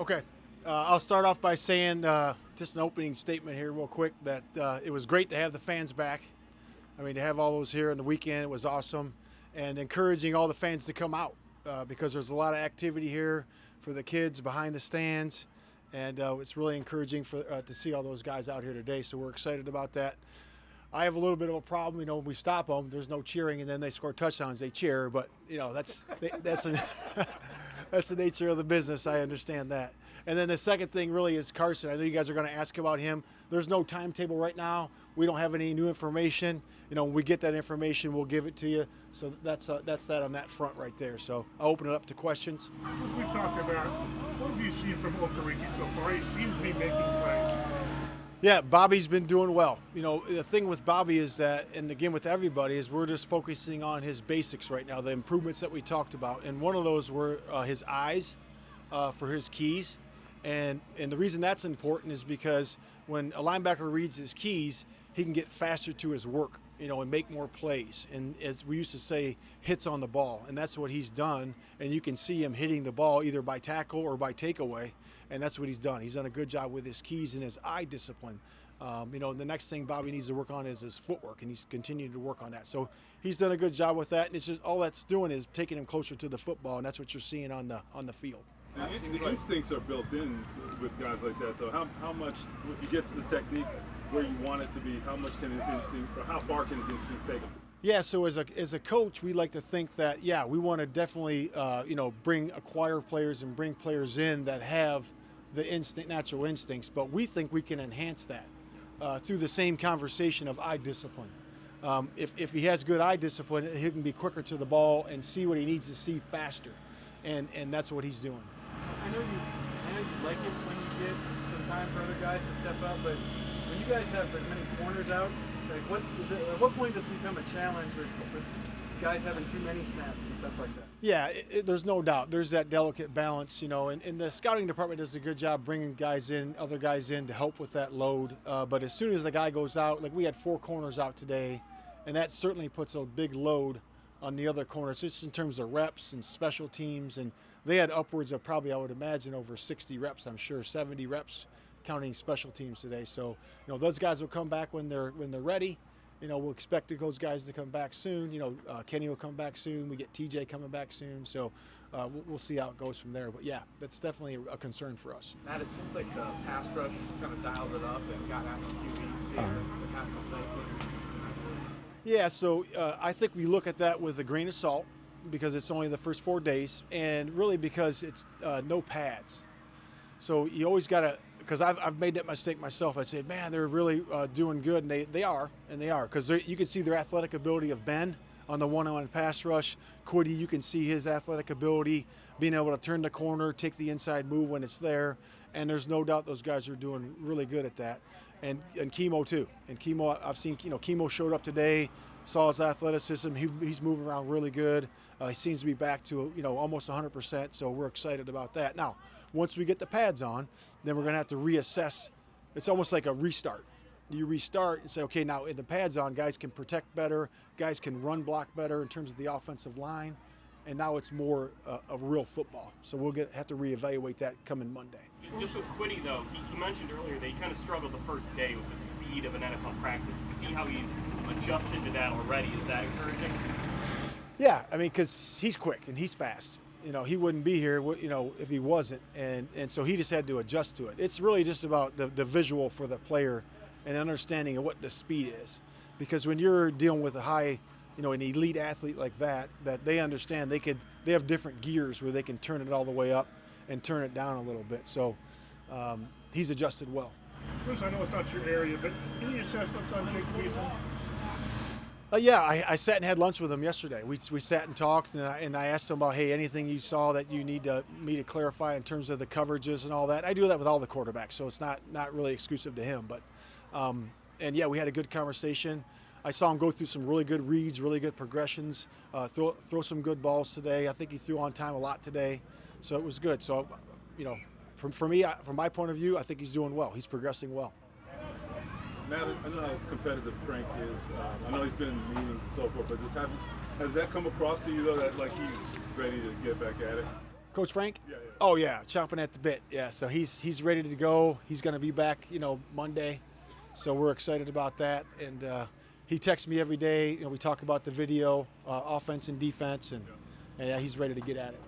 Okay. I'll start off by saying just an opening statement here, real quick, that it was great to have the fans back. I mean, to have all those here on the weekend, it was awesome, and encouraging all the fans to come out because there's a lot of activity here for the kids behind the stands, and it's really encouraging to see all those guys out here today. So we're excited about that. I have a little bit of a problem, when we stop them, there's no cheering, and then they score touchdowns, they cheer. But that's that's the nature of the business. I understand that. And then the second thing really is Carson. I know you guys are going to ask about him. There's no timetable right now. We don't have any new information. When we get that information, we'll give it to you. So that's that on that front right there. So I'll open it up to questions. As we talked about, what have you seen from Okereke so far? He seems to be making plays. Yeah, Bobby's been doing well. The thing with Bobby is that, and again with everybody, is we're just focusing on his basics right now, the improvements that we talked about. And one of those were his eyes for his keys. And the reason that's important is because when a linebacker reads his keys, he can get faster to his work, and make more plays. And as we used to say, hits on the ball. And that's what he's done. And you can see him hitting the ball either by tackle or by takeaway. And that's what he's done. He's done a good job with his keys and his eye discipline. The next thing Bobby needs to work on is his footwork, and he's continuing to work on that. So he's done a good job with that. And it's just all that's doing is taking him closer to the football, and that's what you're seeing on the field. Now, the instincts are built in with guys like that, though. How much, if he gets the technique where you want it to be, how much can his instinct, or how far can his instincts take him? Yeah, so as a coach, we like to think that, we want to definitely, acquire players and bring players in that have the natural instincts, but we think we can enhance that through the same conversation of eye discipline. If he has good eye discipline, he can be quicker to the ball and see what he needs to see faster, and that's what he's doing. I know you like it when you get some time for other guys to step up, but when you guys have as many corners out, at what point does it become a challenge with guys having too many snaps and stuff like that? Yeah, there's no doubt. There's that delicate balance, and the scouting department does a good job bringing other guys in to help with that load. But as soon as the guy goes out, like we had 4 corners out today, and that certainly puts a big load on the other corners, just in terms of reps and special teams. And they had upwards of probably, I would imagine, over 60 reps, I'm sure, 70 reps counting special teams today. So, those guys will come back when they're ready. We'll expect those guys to come back soon. Kenny will come back soon. We get TJ coming back soon. So we'll see how it goes from there. But, yeah, that's definitely a concern for us. Matt, it seems like the pass rush just kind of dialed it up and got after QBs here the past couple days. What have you seen from that? Yeah, so I think we look at that with a grain of salt because it's only the first 4 days, and really because it's no pads. So you always got to, because I've made that mistake myself. I said, man, they're really doing good, and they are, because you can see their athletic ability of Ben on the one-on-one pass rush. Quiddy, you can see his athletic ability, being able to turn the corner, take the inside move when it's there, and there's no doubt those guys are doing really good at that. And Chemo too. And Chemo, I've seen, Chemo showed up today, saw his athleticism. He's moving around really good. He seems to be back to, almost 100%, so we're excited about that. Now, once we get the pads on, then we're going to have to reassess. It's almost like a restart. You restart and say, okay, now in the pads on, guys can protect better, guys can run block better in terms of the offensive line, and now it's more of real football. So we'll have to reevaluate that coming Monday. Just with Quiddy, though, he mentioned earlier that he kind of struggled the first day with the speed of an NFL practice. To see how he's adjusted to that already, is that encouraging? Yeah, I mean, because he's quick and he's fast. He wouldn't be here, if he wasn't, and so he just had to adjust to it. It's really just about the visual for the player and understanding of what the speed is, because when you're dealing with a high, an elite athlete like that they understand they have different gears where they can turn it all the way up and turn it down a little bit. So he's adjusted well. Since I know it's not your area, but any assessments on Jake Beason? Yeah, I sat and had lunch with him yesterday. We sat and talked, and I asked him about, hey, anything you saw that you need me to clarify in terms of the coverages and all that. I do that with all the quarterbacks, so it's not really exclusive to him. But and yeah, we had a good conversation. I saw him go through some really good reads, really good progressions, throw some good balls today. I think he threw on time a lot today, so it was good. So, from me, from my point of view, I think he's doing well. He's progressing well. Matt, I know how competitive Frank is. I know he's been in meetings and so forth, but has that come across to you, though, that like he's ready to get back at it? Coach Frank? Yeah. Oh yeah, chomping at the bit. Yeah, so he's ready to go. He's going to be back, Monday. So we're excited about that. And he texts me every day. We talk about the video, offense and defense, and yeah, he's ready to get at it.